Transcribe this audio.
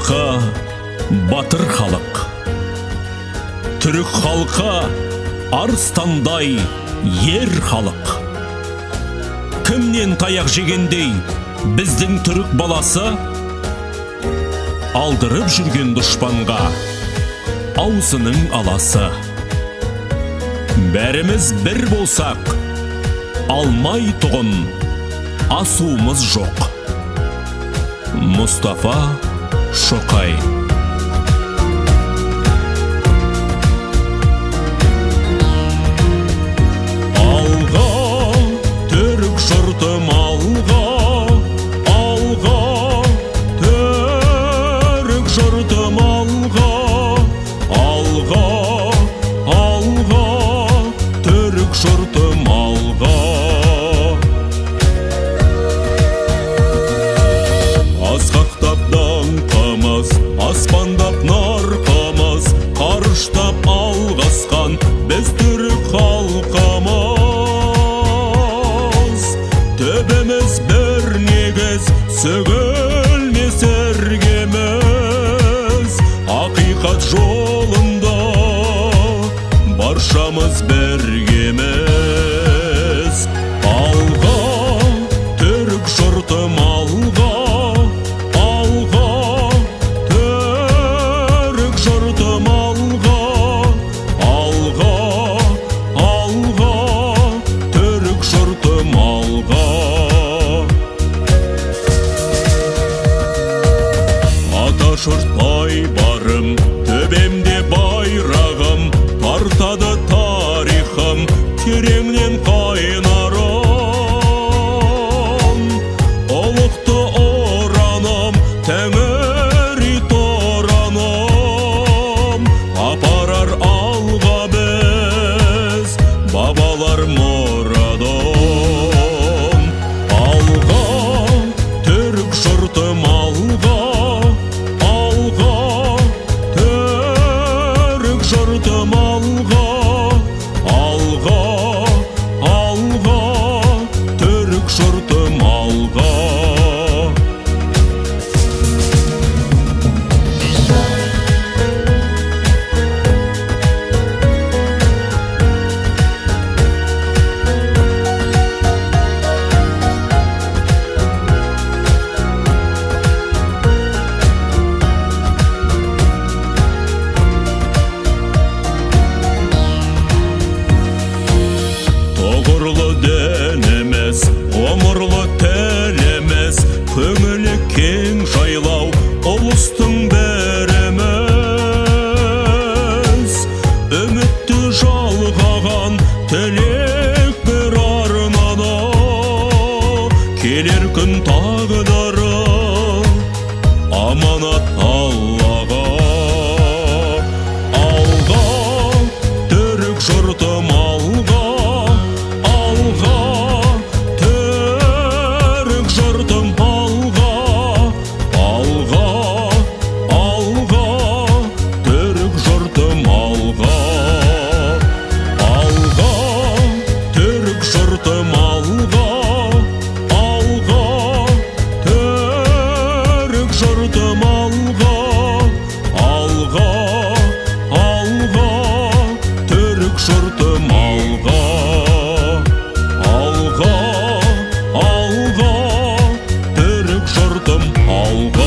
халқы батыр халық. Түрік халқы арыстандай ер халық. Кімнен таяқ жегендей біздің түрік баласы алдырып жүрген дұшпанға аузының аласы. Бәріміз бір болсақ, алмай тұғын асуымыз жоқ. Мұстафа Шоқай. Алға, түрік жұртым алға, алға, түрік жұртым алға, алға, алға, түрік жұртым алға. Асқақтап даңқымыз, аспандап нарқымыз, қарыштап алғасқан біз түрік халқымыз. Төбеміз бір негіз, сөгілмес іргеміз. Ақиқат жолында баршамыз біргеміз. Алға, түрік жұртым алға, алға, түрік жұртым алға, алға, алға, түрік жұртым алға. Ата жұртпай барым, төбемде байрағым, тартады тарихым, тереңнен қайнарым. Ұлықты ораным, тәңірі тораным, апарар алға біз бабалар мұрадын. Алға, түрік жұртым алға, алға, түрік жұртым алға, алға, алға, түрік жұртым алға. Тоғырлы денеміз, ғұмырлы телеміз, көңілі кең жайлау ұлыстың бәріміз. Үмітті жалғаған тілек бір арнада, келер күн тағдыры аманат Аллаға. Алға, түрік жұртым алға, алға, түрік жұртым алға, алға, алға, түрік жұртым алға. Алға, түрік жұртым алға, алға, түрік жұртым алға, алға, алға, түрік жұртым алға. Алға, алға, түрік жұртым алға.